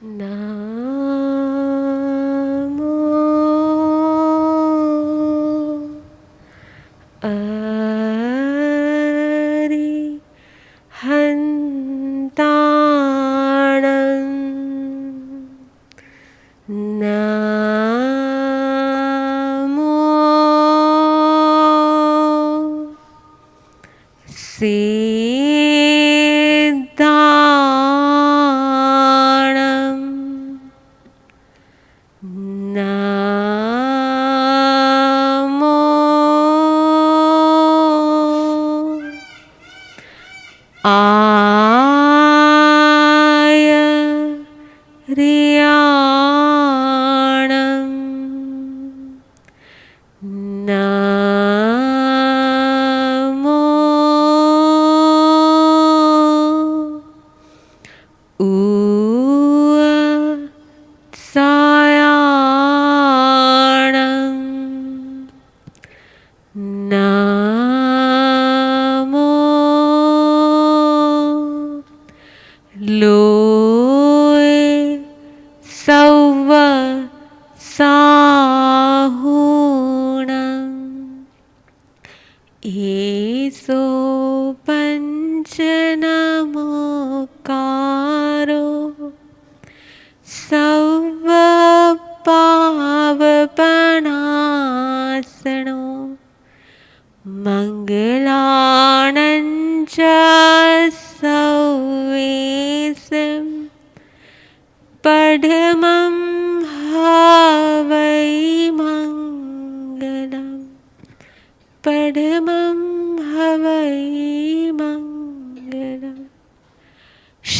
નમો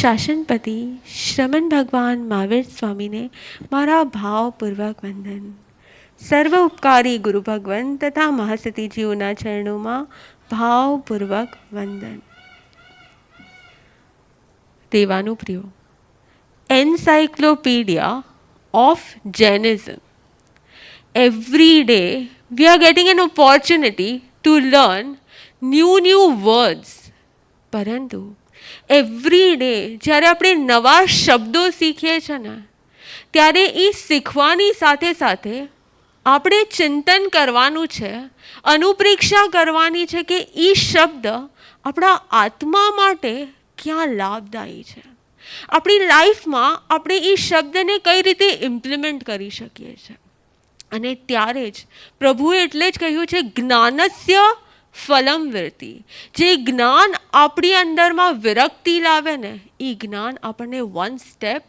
શાસનપતિ શ્રમણ ભગવાન મહાવીર સ્વામીને મારા ભાવપૂર્વક વંદન. સર્વ ઉપકારી ગુરુ ભગવાન તથા મહાસતીજીઓના ચરણોમાં ભાવપૂર્વક વંદન. દેવાનુપ્રિયો, encyclopedia of Jainism. Every day we are getting an opportunity to learn new words. પરંતુ એવરી ડે જ્યારે આપણે નવા શબ્દો શીખીએ છીએ ને, ત્યારે એ શીખવાની સાથે સાથે આપણે ચિંતન કરવાનું છે, અનુપ્રેક્ષા કરવાની છે કે એ શબ્દ આપણા આત્મા માટે ક્યાં લાભદાયી છે, આપણી લાઈફમાં આપણે એ શબ્દને કઈ રીતે ઇમ્પ્લિમેન્ટ કરી શકીએ છીએ. અને ત્યારે જ પ્રભુએ એટલે જ કહ્યું છે જ્ઞાનસ્ય ફલમ વિરતિ. જે જ્ઞાન આપણી અંદરમાં વિરક્તિ લાવે ને, એ જ્ઞાન આપણને વન સ્ટેપ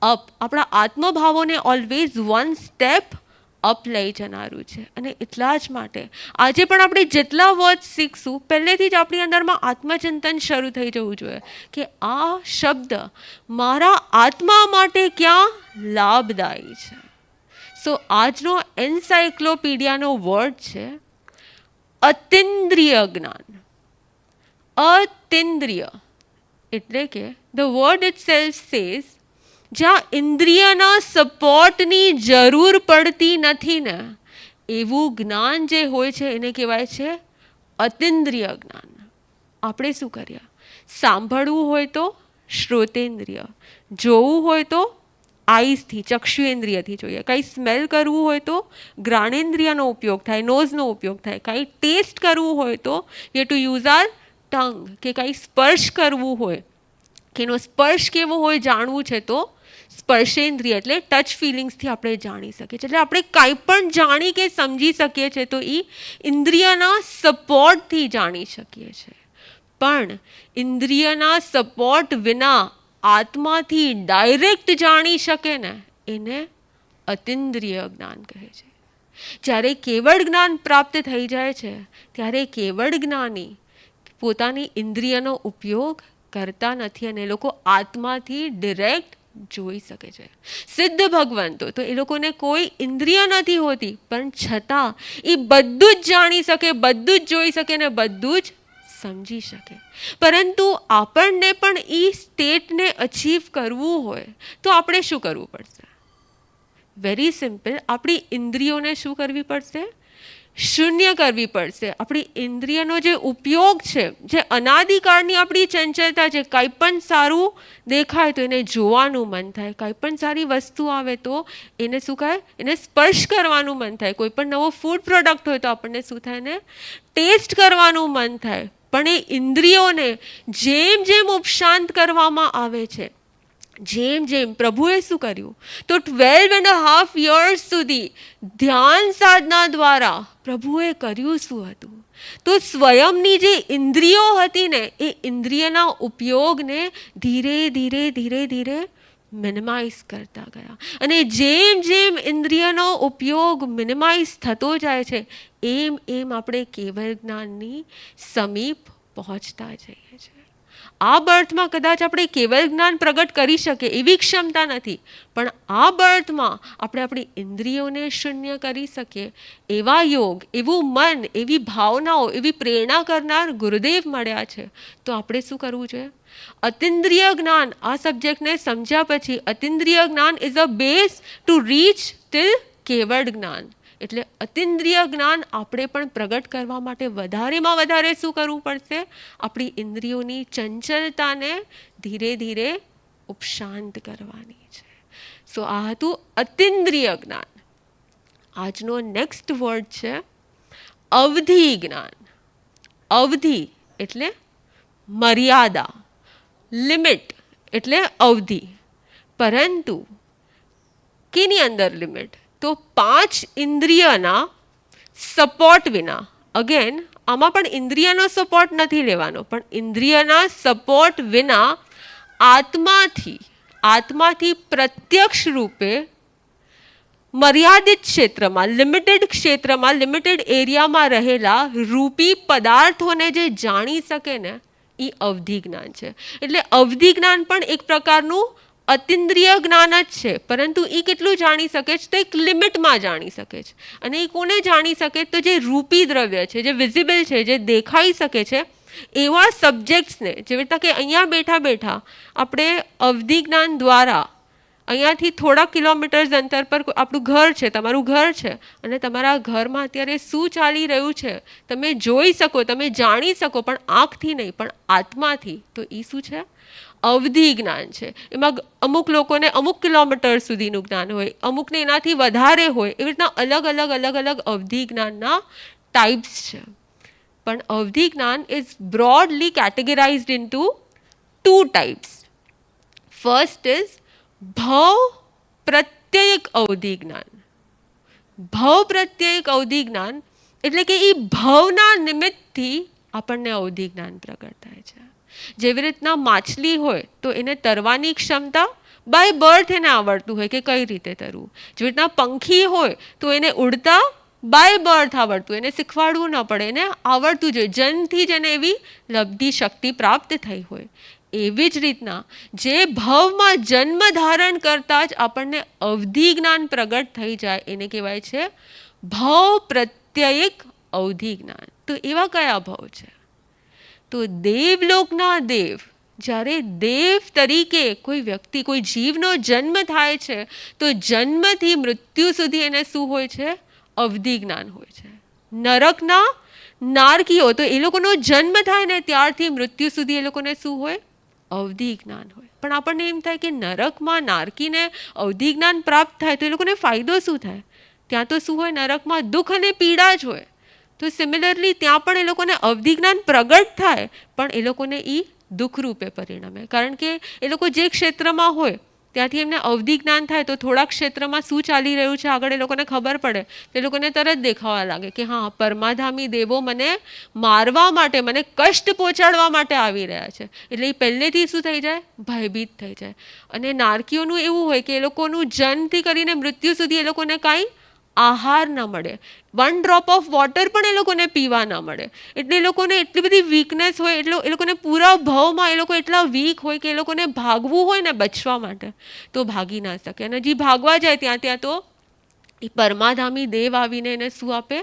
અપ, આપણા આત્મભાવોને ઓલવેઝ વન સ્ટેપ અપ લઈ જનારું છે. અને એટલા જ માટે આજે પણ આપણે જેટલા વર્ડ શીખશું, પહેલેથી જ આપણી અંદરમાં આત્મચિંતન શરૂ થઈ જવું જોઈએ કે આ શબ્દ મારા આત્મા માટે ક્યાં લાભદાયી છે. સો આજનો એન્સાઇક્લોપીડિયાનો વર્ડ છે અતિન્દ્રિય જ્ઞાન. અતિન્દ્રિય એટલે કે the word it self says, જ્યાં ઇન્દ્રિયના સપોર્ટની જરૂર પડતી નથી ને, એવું જ્ઞાન જે હોય છે એને કહેવાય છે અતિન્દ્રિય જ્ઞાન. આપણે શું કર્યા? સાંભળવું હોય તો શ્રોતેન્દ્રિય, જોવું હોય તો આઈસથી, ચક્ષુએન્દ્રિયથી જોઈએ, કંઈ સ્મેલ કરવું હોય તો ઘ્રાણેન્દ્રિયનો ઉપયોગ થાય, નોઝનો ઉપયોગ થાય, કંઈ ટેસ્ટ કરવું હોય તો you to use our tongue, કે કંઈ સ્પર્શ કરવું હોય કે એનો સ્પર્શ કેવો હોય જાણવું છે તો સ્પર્શેન્દ્રિય એટલે ટચ ફિલિંગ્સથી આપણે જાણી શકીએ છીએ. એટલે આપણે કાંઈ પણ જાણી કે સમજી શકીએ છીએ તો એ ઇન્દ્રિયના સપોર્ટથી જાણી શકીએ છીએ. પણ ઇન્દ્રિયના સપોર્ટ વિના આત્માથી ડાયરેક્ટ જાણી શકે ને, એને અતિન્દ્રિય જ્ઞાન કહે છે. જ્યારે કેવળ જ્ઞાન પ્રાપ્ત થઈ જાય છે ત્યારે કેવળ જ્ઞાની પોતાની ઇન્દ્રિયનો ઉપયોગ કરતા નથી અને એ લોકો આત્માથી ડિરેક્ટ જોઈ શકે છે. સિદ્ધ ભગવંતો તો એ લોકોને કોઈ ઇન્દ્રિય નથી હોતી, પણ છતાં એ બધું જ જાણી શકે, બધું જ જોઈ શકે ને બધું જ સમજી શકે. પરંતુ આપણને પણ એ સ્ટેટને અચીવ કરવું હોય તો આપણે શું કરવું પડશે? વેરી સિમ્પલ, આપણી ઇન્દ્રિયોને શું કરવી પડશે? શૂન્ય કરવી પડશે. આપણી ઇન્દ્રિયનો જે ઉપયોગ છે, જે અનાદિકાળની આપણી ચંચળતા છે, કંઈ પણ સારું દેખાય તો એને જોવાનું મન થાય, કંઈ પણ સારી વસ્તુ આવે તો એને શું કહે, એને સ્પર્શ કરવાનું મન થાય, કોઈ પણ નવો ફૂડ પ્રોડક્ટ હોય તો આપણને શું થાય, એને ટેસ્ટ કરવાનું મન થાય. પણ એ ઇન્દ્રિયોને જેમ જેમ ઉપશાંત કરવામાં આવે છે, જેમ જેમ પ્રભુએ શું કર્યું, તો 12.5 years સુધી ધ્યાન સાધના દ્વારા પ્રભુએ કર્યું શું હતું, તો સ્વયંની જે ઇન્દ્રિયો હતી ને, એ ઇન્દ્રિયના ઉપયોગને ધીરે ધીરે ધીરે ધીરે મિનિમાઇઝ કરતા ગયા. અને જેમ જેમ ઇન્દ્રિયનો ઉપયોગ મિનિમાઇઝ થતો જાય છે, એમ એમ આપણે કેવલ જ્ઞાનની સમીપ પહોંચતા જઈએ છીએ. આ બર્થમાં કદાચ આપણે કેવલ જ્ઞાન પ્રગટ કરી શકીએ એવી ક્ષમતા નથી, પણ આ બર્થમાં આપણે આપણી ઇન્દ્રિયોને શૂન્ય કરી શકીએ એવા યોગ, એવું મન, એવી ભાવનાઓ, એવી પ્રેરણા કરનાર ગુરુદેવ મળ્યા છે. તો આપણે શું કરવું જોઈએ? અતિન્દ્રિય જ્ઞાન, આ સબ્જેક્ટને સમજ્યા પછી અતિન્દ્રિય જ્ઞાન is a base to reach till કેવળ જ્ઞાન. એટલે અતિન્દ્રિય જ્ઞાન આપણે પણ પ્રગટ કરવા માટે વધારેમાં વધારે શું કરવું પડશે? આપણી ઇન્દ્રિયોની ચંચલતાને ધીરે ધીરે ઉપશાંત કરવાની છે. સો આ હતું અતિન્દ્રિય જ્ઞાન. આજનો નેક્સ્ટ વર્ડ છે અવધિ જ્ઞાન. અવધિ એટલે મર્યાદા, લિમિટ એટલે અવધિ. પરંતુ કેની અંદર લિમિટ? તો 5 ઇન્દ્રિયના સપોર્ટ વિના, અગેન આમાં પણ ઇન્દ્રિયનો સપોર્ટ નથી લેવાનો, પણ ઇન્દ્રિયના સપોર્ટ વિના આત્માથી પ્રત્યક્ષ રૂપે મર્યાદિત ક્ષેત્રમાં, લિમિટેડ ક્ષેત્રમાં, લિમિટેડ એરિયામાં રહેલા રૂપી પદાર્થોને જે જાણી શકે ને, એ અવધિ જ્ઞાન છે. એટલે અવધિ જ્ઞાન પણ એક પ્રકારનું અતિન્દ્રિય જ્ઞાન જ છે, પરંતુ એ કેટલું જાણી શકે છે? તો એક લિમિટમાં જાણી શકે છે. અને એ કોને જાણી શકે? તો જે રૂપી દ્રવ્ય છે, જે વિઝિબલ છે, જે દેખાઈ શકે છે, એવા સબ્જેક્ટ્સને, જેવી રીતે કે અહીંયા બેઠા બેઠા આપણે અવધિ જ્ઞાન દ્વારા અહીંયાથી થોડા કિલોમીટર્સ અંતર પર આપણું ઘર છે, તમારું ઘર છે, અને તમારા ઘરમાં અત્યારે શું ચાલી રહ્યું છે તમે જોઈ શકો, તમે જાણી શકો, પણ આંખથી નહીં, પણ આત્માથી. તો એ શું છે? અવધિ જ્ઞાન છે. એમાં અમુક લોકોને અમુક કિલોમીટર સુધીનું જ્ઞાન હોય, અમુકને એનાથી વધારે હોય. એવી રીતના અલગ અલગ અલગ અલગ અવધિ જ્ઞાનના ટાઈપ્સ છે. પણ અવધિ જ્ઞાન is broadly categorized into 2 types. First is ભવ પ્રત્યયક અવધિ જ્ઞાન. ભવ પ્રત્યયક અવધિ જ્ઞાન એટલે કે એ ભવના નિમિત્તથી આપણને અવધિ જ્ઞાન પ્રગટ થાય છે. જેવી રીતના માછલી હોય તો એને તરવાની ક્ષમતા બાય બર્થ એને આવડતું હોય કે કઈ રીતે તરવું. જેવી રીતના પંખી હોય તો એને ઉડતા બાય બર્થ આવડતું, એને શીખવાડવું ન પડે, એને આવડતું જોઈએ, જન્મથી જ એને એવી લબ્ધિ શક્તિ પ્રાપ્ત થઈ હોય. એવી જ રીતના જે ભવમાં જન્મ ધારણ કરતા જ આપણને અવધિ જ્ઞાન પ્રગટ થઈ જાય એને કહેવાય છે ભવ પ્રત્યયક અવધિ જ્ઞાન. તો એવા કયા ભવ છે? તો દેવલોકના દેવ, જ્યારે દેવ તરીકે કોઈ વ્યક્તિ, કોઈ જીવનો જન્મ થાય છે, તો જન્મથી મૃત્યુ સુધી એને શું હોય છે? અવધિ જ્ઞાન હોય છે. નરકના નારકીઓ, તો એ લોકોનો જન્મ થાય ને ત્યારથી મૃત્યુ સુધી એ લોકોને શું હોય? અવધિ જ્ઞાન હોય. પણ આપણને એમ થાય કે નરકમાં નારકીને અવધિ જ્ઞાન પ્રાપ્ત થાય તો એ લોકોને ફાયદો શું થાય? ત્યાં તો શું હોય? નરકમાં દુઃખ અને પીડા જ હોય. તો સિમિલરલી ત્યાં પણ એ લોકોને અવધિ જ્ઞાન પ્રગટ થાય, પણ એ લોકોને એ દુઃખરૂપે પરિણમે. કારણ કે એ લોકો જે ક્ષેત્રમાં હોય ત્યાંથી એમને અવધિ જ્ઞાન થાય તો થોડા ક્ષેત્રમાં શું ચાલી રહ્યું છે આગળ એ લોકોને ખબર પડે, તો એ લોકોને તરત દેખાવા લાગે કે હા, પરમાધામી દેવો મને મારવા માટે, મને કષ્ટ પહોંચાડવા માટે આવી રહ્યા છે. એટલે એ પહેલેથી શું થઈ જાય? ભયભીત થઈ જાય. અને નારકીઓનું એવું હોય કે એ લોકોનું જન્મથી કરીને મૃત્યુ સુધી એ લોકોને કાંઈ આહાર ન મળે, 1 ડ્રોપ ઓફ વોટર પણ એ લોકોને પીવા ન મળે. એટલે એ લોકોને એટલી બધી વીકનેસ હોય, એટલે એ લોકોને પૂરા ભાવમાં એ લોકો એટલા વીક હોય કે એ લોકોને ભાગવું હોય ને બચવા માટે તો ભાગી ના શકે. અને જે ભાગવા જાય ત્યાં તો એ પરમાધામી દેવ આવીને એને શું આપે?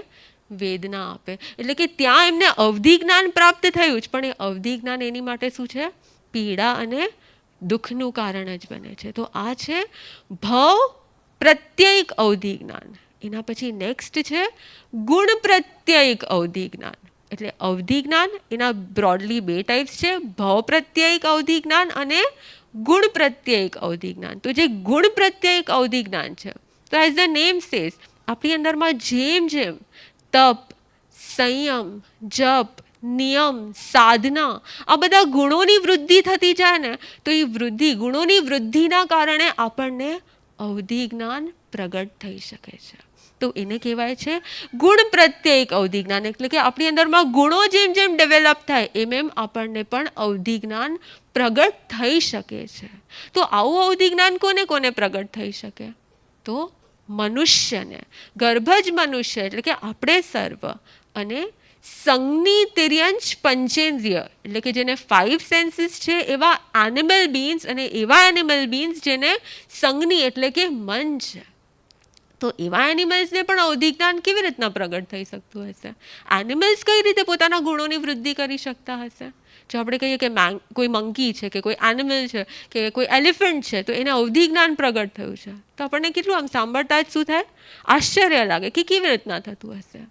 વેદના આપે. એટલે કે ત્યાં એમને અવધિ જ્ઞાન પ્રાપ્ત થયું જ, પણ એ અવધિ જ્ઞાન એની માટે શું છે? પીડા અને દુઃખનું કારણ જ બને છે. તો આ છે ભવ પ્રત્યયક અવધિ જ્ઞાન. એના પછી નેક્સ્ટ છે ગુણ પ્રત્યયિક અવધિ જ્ઞાન. એટલે અવધિ જ્ઞાન એના બ્રોડલી બે ટાઈપ્સ છે, ભાવ પ્રત્યયિક અવધિ જ્ઞાન અને ગુણ પ્રત્યયિક અવધિ જ્ઞાન. તો જે ગુણ પ્રત્યયિક અવધિ જ્ઞાન છે, તો એઝ ધ નેમ સેઝ આપણી અંદરમાં જેમ જેમ તપ, સંયમ, જપ, નિયમ, સાધના આ બધા ગુણોની વૃદ્ધિ થતી જાય ને, તો એ વૃદ્ધિ ગુણોની વૃદ્ધિના કારણે આપણને અવધિ જ્ઞાન પ્રગટ થઈ શકે છે. તો એને કહેવાય છે ગુણ પ્રત્યયિક અવધિ જ્ઞાન. એટલે કે આપણી અંદરમાં ગુણો જેમ જેમ ડેવલપ થાય એમ આપણને પણ અવધિ જ્ઞાન પ્રગટ થઈ શકે છે. તો આવું અવધિ જ્ઞાન કોને કોને પ્રગટ થઈ શકે? તો મનુષ્યને, ગર્ભજ મનુષ્ય એટલે કે આપણે સર્વ, અને સંજ્ઞી તિર્યંશ પંચેન્દ્રિય એટલે કે જેને 5 સેન્સીસ છે એવા એનિમલ બીન્સ, અને એવા એનિમલ બીન્સ જેને સંજ્ઞી એટલે કે મન છે. તો એવા એનિમલ્સને પણ અવધિ જ્ઞાન કેવી રીતના પ્રગટ થઈ શકતું હશે? એનિમલ્સ કઈ રીતે પોતાના ગુણોની વૃદ્ધિ કરી શકતા હશે? જો આપણે કહીએ કે કોઈ મંકી છે કે કોઈ એનિમલ છે કે કોઈ એલિફન્ટ છે, તો એને અવધિ જ્ઞાન પ્રગટ થયું છે, તો આપણને કેટલું આમ સાંભળતા જ શું થાય, આશ્ચર્ય લાગે કે કેવી રીતના થતું હશે.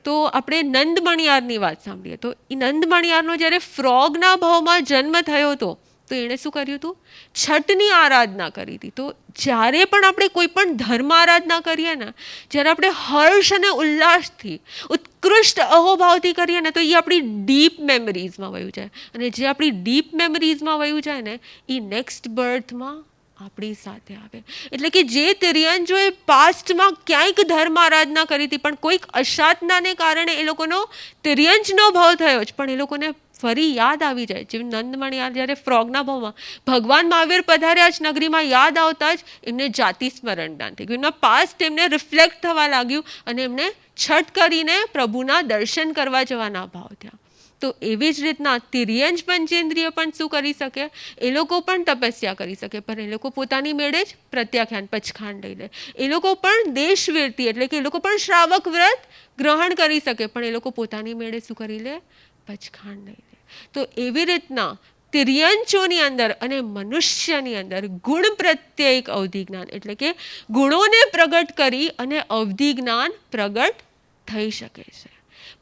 તો આપણે નંદ મણિયારની વાત સાંભળીએ તો એ નંદ મણિયારનો જ્યારે ફ્રોગના ભાવમાં જન્મ થયો હતો, તો એણે શું કર્યું હતું? છઠની આરાધના કરી હતી. તો જ્યારે પણ આપણે કોઈ પણ ધર્મ આરાધના કરીએ ને, જ્યારે આપણે હર્ષ અને ઉલ્લાસથી ઉત્કૃષ્ટ અહોભાવથી કરીએ ને, તો એ આપણી ડીપ મેમરીઝમાં વયું જાય, અને જે આપણી ડીપ મેમરીઝમાં વયું જાય ને, એ નેક્સ્ટ બર્થમાં આપણી સાથે આવે. એટલે કે જે તિર્યંજોએ પાસ્ટમાં ક્યાંક ધર્મ આરાધના કરી હતી, પણ કોઈક અસાધનાને કારણે એ લોકોનો તિર્યંજનો ભાવ થયો જ, પણ એ લોકોને ફરી યાદ આવી જાય. જેમ નંદમણિયાર જ્યારે ફ્રોગના ભાવમાં ભગવાન મહાવીર પધાર્યા જ નગરીમાં, યાદ આવતા જ એમને જાતિ સ્મરણ દાન થઈ ગયું, એમના પાસ્ટ એમને રિફ્લેક્ટ થવા લાગ્યું, અને એમને છઠ કરીને પ્રભુના દર્શન કરવા જવાના ભાવ થયા. તો એવી જ રીતના તિર્યંજ પંચેન્દ્રિય પણ શું કરી શકે? એ લોકો પણ તપસ્યા કરી શકે, પણ એ લોકો પોતાની મેળે જ પ્રત્યાખ્યાન પચખાંડ લઈ લે. એ લોકો પણ દેશવીરતી એટલે કે એ લોકો પણ શ્રાવક વ્રત ગ્રહણ કરી શકે, પણ એ લોકો પોતાની મેળે શું કરી લે? પચખાંડ લઈ લે. તો એવી રીતના તિર્યંચોની અંદર અને મનુષ્યની અંદર ગુણ પ્રત્યયિક અવધિ જ્ઞાન એટલે કે ગુણોને પ્રગટ કરી અને અવધિ જ્ઞાન પ્રગટ થઈ શકે છે.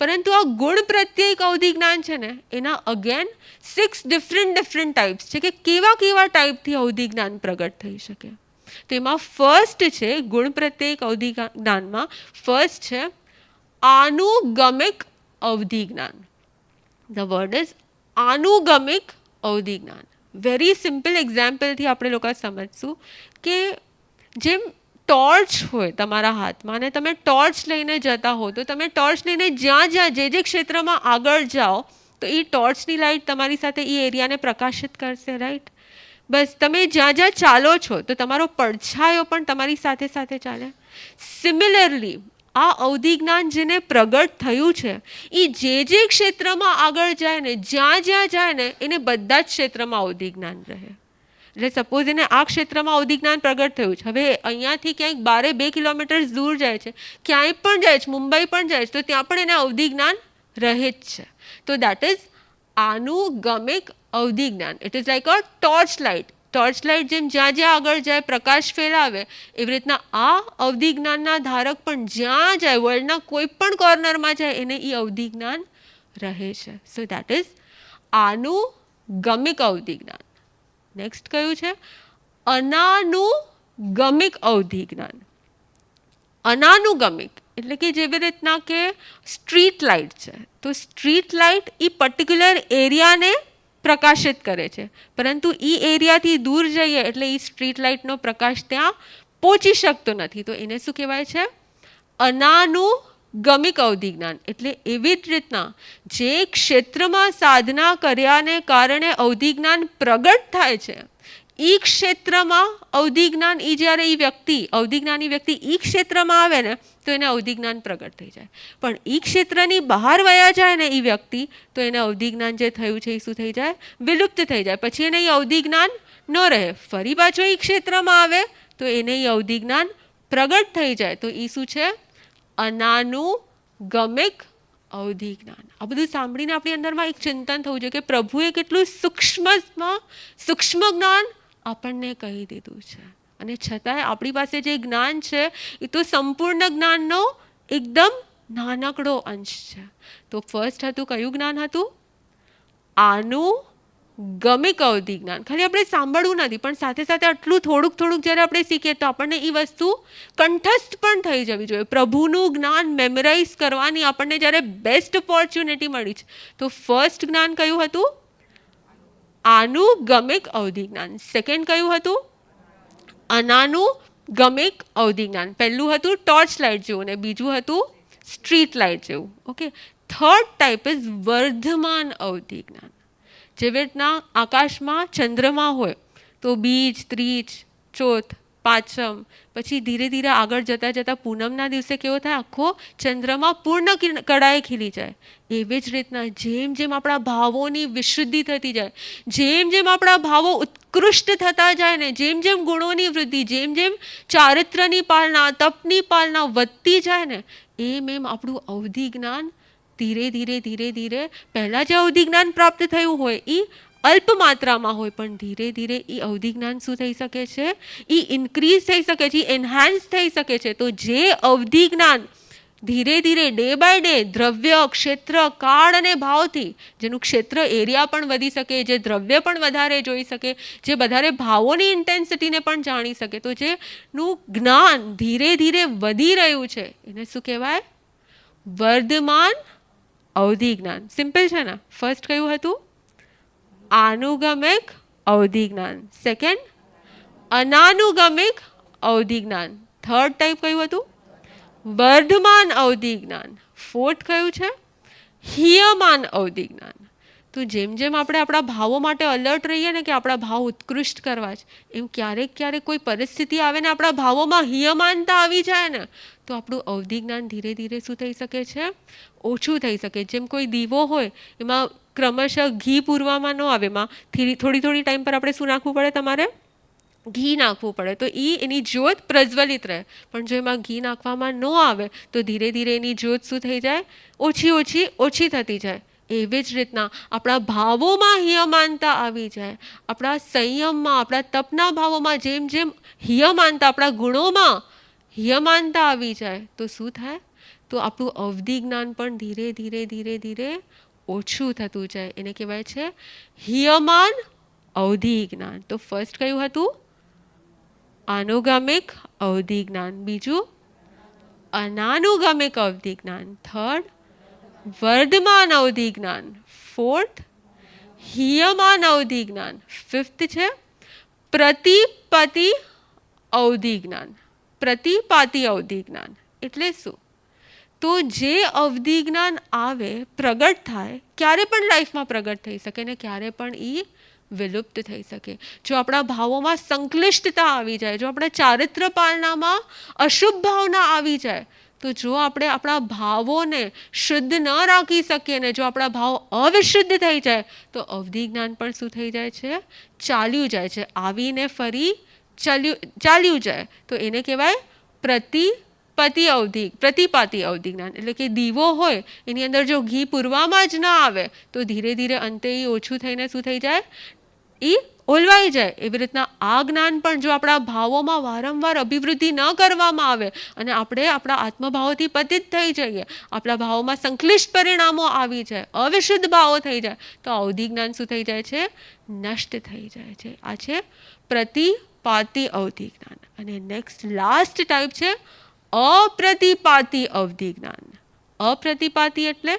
પરંતુ આ ગુણ પ્રત્યયિક અવધિ જ્ઞાન છે ને, એના અગેન 6 ડિફરન્ટ ટાઈપ્સ છે કે કેવા કેવા ટાઈપથી અવધિ જ્ઞાન પ્રગટ થઈ શકે. તેમાં ફર્સ્ટ છે ગુણ પ્રત્યયિક અવધિ જ્ઞાનમાં ફર્સ્ટ છે આનુગમિક અવધિ જ્ઞાન. ધ વર્ડ ઇઝ આનુગમિક અવધિ જ્ઞાન. વેરી સિમ્પલ એક્ઝામ્પલથી આપણે લોકો સમજશું કે જેમ ટોર્ચ હોય તમારા હાથમાં, અને તમે ટોર્ચ લઈને જતા હો, તો તમે ટોર્ચ લઈને જ્યાં જ્યાં જે ક્ષેત્રમાં આગળ જાઓ, તો એ ટોર્ચની લાઇટ તમારી સાથે એ એરિયાને પ્રકાશિત કરશે, રાઈટ? બસ તમે જ્યાં જ્યાં ચાલો છો, તો તમારો પડછાયો પણ તમારી સાથે સાથે ચાલે. સિમિલરલી આ અવધિ જ્ઞાન જેને પ્રગટ થયું છે, એ જે ક્ષેત્રમાં આગળ જાય ને, જ્યાં જ્યાં જાય ને, એને બધા જ ક્ષેત્રમાં અવધિ જ્ઞાન રહે. એટલે સપોઝ એને આ ક્ષેત્રમાં અવધિ જ્ઞાન પ્રગટ થયું છે, હવે અહીંયાથી ક્યાંક 2 કિલોમીટર દૂર જાય છે, ક્યાંય પણ જાય છે, મુંબઈ પણ જાય છે, તો ત્યાં પણ એને અવધિ જ્ઞાન રહે જ છે. તો દેટ ઇઝ આનુગમિક અવધિ જ્ઞાન. It is like a torch light. Torch light જેમ જ્યાં જ્યાં આગળ જાય પ્રકાશ ફેલાવે, એવી રીતના આ અવધિ જ્ઞાનના ધારક પણ જ્યાં જાય, વર્લ્ડના કોઈ પણ કોર્નરમાં જાય, એને એ અવધિ જ્ઞાન રહે છે. સો દેટ ઇઝ આનુગમિક અવધિ જ્ઞાન. નેક્સ્ટ કયું છે? અનાનુગમિક અવધિ જ્ઞાન. અનાનુગમિક એટલે કે જેવી રીતના કે સ્ટ્રીટ લાઇટ છે, તો સ્ટ્રીટ લાઇટ એ પર્ટિક્યુલર એરિયાને પ્રકાશિત કરે છે, પરંતુ એ એરિયાથી દૂર જઈએ એટલે એ સ્ટ્રીટ લાઇટનો પ્રકાશ ત્યાં પહોંચી શકતો નથી. તો એને શું કહેવાય છે? અનાનુગમિક અવધિ જ્ઞાન. એટલે એવી જ રીતના જે ક્ષેત્રમાં સાધના કર્યાને કારણે અવધિ જ્ઞાન પ્રગટ થાય છે, એ ક્ષેત્રમાં અવધિ જ્ઞાન, એ જ્યારે એ વ્યક્તિ અવધિ જ્ઞાની વ્યક્તિ એ ક્ષેત્રમાં આવે ને, તો એને અવધિ જ્ઞાન પ્રગટ થઈ જાય. પણ એ ક્ષેત્રની બહાર વયા જાય ને એ વ્યક્તિ, તો એને અવધિ જ્ઞાન જે થયું છે એ શું થઈ જાય? વિલુપ્ત થઈ જાય. પછી એને એ અવધિ જ્ઞાન ન રહે. ફરી પાછો એ ક્ષેત્રમાં આવે તો એને એ અવધિ જ્ઞાન પ્રગટ થઈ જાય. તો એ શું છે? અનાનુગમિક અવધિ જ્ઞાન. આ બધું સાંભળીને આપણી અંદરમાં એક ચિંતન થવું જોઈએ કે પ્રભુએ કેટલું સૂક્ષ્મ જ્ઞાન આપણને કહી દીધું છે. અને છતાંય આપણી પાસે જે જ્ઞાન છે એ તો સંપૂર્ણ જ્ઞાનનો એકદમ નાનકડો અંશ છે. તો ફર્સ્ટ હતું કયું જ્ઞાન હતું? આનુગમિક અવધિ જ્ઞાન. ખાલી આપણે સાંભળવું નથી, પણ સાથે સાથે આટલું થોડુંક થોડુંક જ્યારે આપણે શીખીએ તો આપણને એ વસ્તુ કંઠસ્થ પણ થઈ જવી જોઈએ. પ્રભુનું જ્ઞાન મેમરાઇઝ કરવાની આપણને જ્યારે બેસ્ટ ઓપોર્ચ્યુનિટી મળી છે. તો ફર્સ્ટ જ્ઞાન કયું હતું? આનુગમિક અવધિ જ્ઞાન. સેકન્ડ કયું હતું? અનાનુગમિક અવધિ જ્ઞાન. પહેલું હતું ટોર્ચ લાઇટ જેવું ને બીજું હતું સ્ટ્રીટ લાઇટ જેવું. ઓકે. થર્ડ ટાઈપ ઇઝ વર્ધમાન અવધિ જ્ઞાન. જેવી રીતના આકાશમાં ચંદ્રમા હોય તો બીજ, ત્રીજ, ચોથ, પાંચમ, પછી ધીરે ધીરે આગળ જતાં જતાં પૂનમના દિવસે કેવો થાય? આખો ચંદ્રમા પૂર્ણ કળાએ ખીલી જાય. એવી જ રીતના જેમ જેમ આપણા ભાવોની વિશુદ્ધિ થતી જાય, જેમ જેમ આપણા ભાવો ઉત્કૃષ્ટ થતા જાય ને, જેમ જેમ ગુણોની વૃદ્ધિ, જેમ જેમ ચારિત્ર્યની પાલના, તપની પાલના વધતી જાય ને, એમ એમ આપણું અવધિ જ્ઞાન ધીરે ધીરે ધીરે ધીરે પહેલાં જે અવધિ જ્ઞાન પ્રાપ્ત થયું હોય એ અલ્પ માત્રામાં હોય, પણ ધીરે ધીરે એ અવધિ જ્ઞાન શું થઈ શકે છે? એ ઇન્ક્રીઝ થઈ શકે છે, એન્હાન્સ થઈ શકે છે. તો જે અવધિ જ્ઞાન ધીરે ધીરે ડે બાય ડે દ્રવ્ય, ક્ષેત્ર, કાળ અને ભાવથી, જેનું ક્ષેત્ર એરિયા પણ વધી શકે, જે દ્રવ્ય પણ વધારે જોઈ શકે, જે વધારે ભાવોની ઇન્ટેન્સિટીને પણ જાણી શકે, તો જેનું જ્ઞાન ધીરે ધીરે વધી રહ્યું છે એને શું કહેવાય? વર્ધમાન અવધિ જ્ઞાન. સિમ્પલ છે ને? ફર્સ્ટ કયું હતું? આનુગમિક અવધિ જ્ઞાન. સેકન્ડ અનાનુગમિક અવધિ જ્ઞાન. થર્ડ ટાઈપ કયું હતું? વર્ધમાન અવધિ જ્ઞાન. ફોર્થ કયું છે? હીયમાન અવધિ જ્ઞાન. તો જેમ જેમ આપણે આપણા ભાવો માટે અલર્ટ રહીએ ને કે આપણા ભાવ ઉત્કૃષ્ટ કરવા છે, એમ ક્યારેક ક્યારેક કોઈ પરિસ્થિતિ આવે ને આપણા ભાવોમાં હિયમાનતા આવી જાય ને, તો આપણું અવધિ જ્ઞાન ધીરે ધીરે શું થઈ શકે છે? ઓછું થઈ શકે. જેમ કોઈ દીવો હોય એમાં ક્રમશઃ ઘી પૂરવામાં ન આવે, એમાં થોડી થોડી ટાઈમ પર આપણે શું નાખવું પડે? તમારે ઘી નાખવું પડે, તો એની જ્યોત પ્રજ્વલિત રહે. પણ જો એમાં ઘી નાખવામાં ન આવે તો ધીરે ધીરે એની જ્યોત શું થઈ જાય? ઓછી થતી જાય. એવી જ રીતના આપણા ભાવોમાં હિયમાનતા આવી જાય, આપણા સંયમમાં, આપણા તપના ભાવોમાં જેમ જેમ હિયમાનતા, આપણા ગુણોમાં હિયમાનતા આવી જાય તો શું થાય? તો આપણું અવધિ જ્ઞાન પણ ધીરે ધીરે ધીરે ધીરે ઓછું થતું જાય. એને કહેવાય છે હિયમાન અવધિ જ્ઞાન. તો ફર્સ્ટ કયું હતું? આનુગામિક અવધિ જ્ઞાન. બીજું અનાનુગામિક અવધિ જ્ઞાન. થર્ડ વર્ધમાન અવધિ જ્ઞાન. ફોર્થ હિયમાન અવધિ જ્ઞાન. ફિફ્થ છે પ્રતિપતિ અવધિ જ્ઞાન. પ્રતિપાતી અવધિ જ્ઞાન એટલે શું? તો જે અવધિ જ્ઞાન આવે, પ્રગટ થાય, ક્યારે પણ લાઈફમાં પ્રગટ થઈ શકે ને ક્યારે પણ એ વિલુપ્ત થઈ શકે. જો આપણા ભાવોમાં સંક્લિષ્ટતા આવી જાય, જો આપણા ચારિત્ર પાલનામાં અશુભ ભાવના આવી જાય, તો જો આપણે આપણા ભાવોને શુદ્ધ ન રાખી શકીએ ને જો આપણા ભાવ અવિશુદ્ધ થઈ જાય તો અવધિ જ્ઞાન પણ શું થઈ જાય છે? ચાલ્યું જાય છે, આવીને ફરી ચાલ્યું જાય. તો એને કહેવાય પ્રતિપાતી અવધિ જ્ઞાન. એટલે કે દીવો હોય એની અંદર જો ઘી પૂરવામાં જ ના આવે તો ધીરે ધીરે અંતે એ ઓછું થઈને શું થઈ જાય? એ ઓલવાઈ જાય. એવી રીતના આ જ્ઞાન પણ જો આપણા ભાવોમાં વારંવાર અભિવૃદ્ધિ ન કરવામાં આવે અને આપણે આપણા આત્મભાવોથી પતિત થઈ જઈએ, આપણા ભાવોમાં સંક્લિષ્ટ પરિણામો આવી જાય, અવિશુદ્ધ ભાવો થઈ જાય, તો અવધિ જ્ઞાન શું થઈ જાય છે? નષ્ટ થઈ જાય છે. આ છે પ્રતિપાતી અવધિ જ્ઞાન. અને નેક્સ્ટ લાસ્ટ ટાઈપ છે અપ્રતિપાતી અવધિ જ્ઞાન. અપ્રતિપાતી એટલે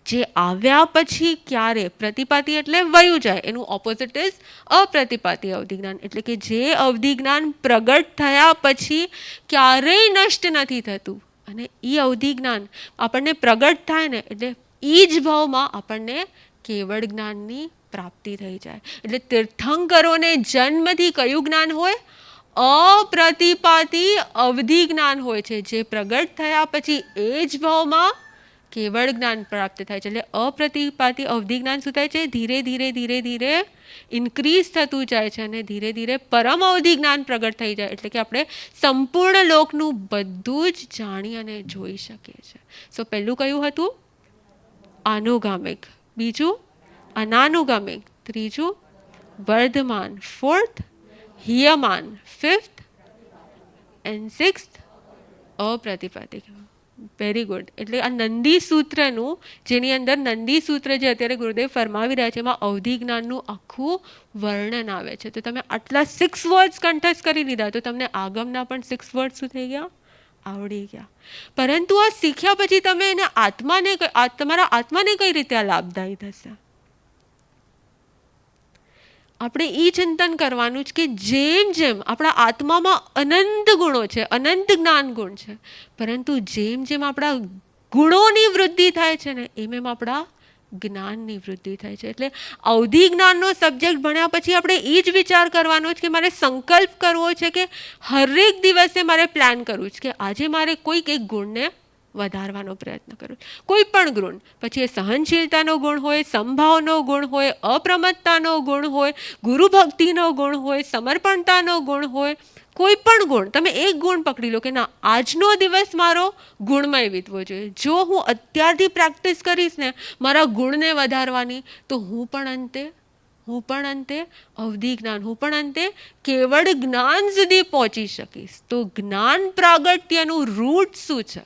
જે આવ્યા પછી ક્યારે, પ્રતિપાતી એટલે વયું જાય, એનું ઓપોઝિટ ઇઝ અપ્રતિપાતી અવધિ જ્ઞાન. એટલે કે જે અવધિ જ્ઞાન પ્રગટ થયા પછી ક્યારેય નષ્ટ નથી થતું. અને એ અવધિ જ્ઞાન આપણને પ્રગટ થાય ને એટલે એ જ ભાવમાં આપણને કેવળ જ્ઞાનની પ્રાપ્તિ થઈ જાય. એટલે તીર્થંકરોને જન્મથી કયું જ્ઞાન હોય? અપ્રતિપાતી અવધિ જ્ઞાન હોય છે. જે પ્રગટ થયા પછી એ જ ભાવમાં કેવળ જ્ઞાન પ્રાપ્ત થાય છે. એટલે અપ્રતિપાતી અવધિ જ્ઞાન શું થાય છે? ધીરે ધીરે ધીરે ધીરે ઇન્ક્રીઝ થતું જાય છે અને ધીરે ધીરે પરમ અવધિ જ્ઞાન પ્રગટ થઈ જાય. એટલે કે આપણે સંપૂર્ણ લોકનું બધું જ જાણી અને જોઈ શકીએ છીએ. સો પહેલું કયું હતું? આનુગામિક. બીજું અનાનુગામિક. ત્રીજું વર્ધમાન. ફોર્થ હિયમાન 5th એન્ડ 6th અપ્રતિપાદિક. Very good. એટલે આ નંદી સૂત્રનું, જેની અંદર નંદી સૂત્ર જે અત્યારે ગુરુદેવ ફરમાવી રહ્યા છે, એમાં અવધિ જ્ઞાનનું આખું વર્ણન આવે છે. તો તમે આટલા 6 વર્ડ્સ કંઠસ્થ કરી લીધા તો તમને આગમના પણ 6 વર્ડ શું થઈ ગયા? આવડી ગયા. પરંતુ આ શીખ્યા પછી તમે એને તમારા આત્માને કઈ રીતે આ લાભદાયી થશે? આપણે એ ચિંતન કરવાનું જ કે જેમ જેમ આપણા આત્મામાં અનંત ગુણો છે, અનંત જ્ઞાન ગુણ છે, પરંતુ જેમ જેમ આપણા ગુણોની વૃદ્ધિ થાય છે ને એમ આપણા જ્ઞાનની વૃદ્ધિ થાય છે. એટલે અવધિ જ્ઞાનનો સબ્જેક્ટ ભણ્યા પછી આપણે એ જ વિચાર કરવાનો છે કે મારે સંકલ્પ કરવો છે કે હરેક દિવસે મારે પ્લાન કરવું છે કે આજે મારે કોઈક એક ગુણને વધારવાનો પ્રયત્ન કરું. કોઈ પણ ગુણ, પછી એ સહનશીલતાનો ગુણ હોય, સંભાવનો ગુણ હોય, અપ્રમત્તાનો ગુણ હોય, ગુરુ ભક્તિનો ગુણ હોય, સમર્પણતાનો ગુણ હોય, કોઈ પણ ગુણ તમે એક ગુણ પકડી લો કે ના આજનો દિવસ મારો ગુણમય વીતવો જોઈએ. જો હું અત્યારથી પ્રેક્ટિસ કરીશ ને મારા ગુણને વધારવાની, તો હું પણ અંતે અવધિ જ્ઞાન, હું પણ અંતે કેવળ જ્ઞાન સુધી પહોંચી શકીશ. તો જ્ઞાન પ્રાગટ્યનું રૂટ શું છે?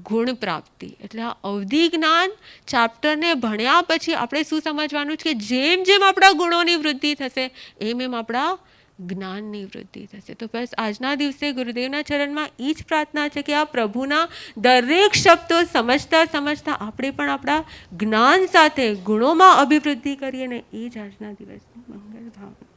ગુણ પ્રાપ્તિ. એટલે આ અવધિ જ્ઞાન ચેપ્ટરને ભણ્યા પછી આપણે શું સમજવાનું છે કે જેમ જેમ આપણા ગુણોની વૃદ્ધિ થશે એમ આપણા જ્ઞાનની વૃદ્ધિ થશે. તો બસ આજના દિવસે ગુરુદેવના ચરણમાં એ જ પ્રાર્થના છે કે આ પ્રભુના દરેક શબ્દો સમજતા સમજતા આપણે પણ આપણા જ્ઞાન સાથે ગુણોમાં અભિવૃદ્ધિ કરીએ ને એ જ આજના દિવસની મંગલ ભાવના.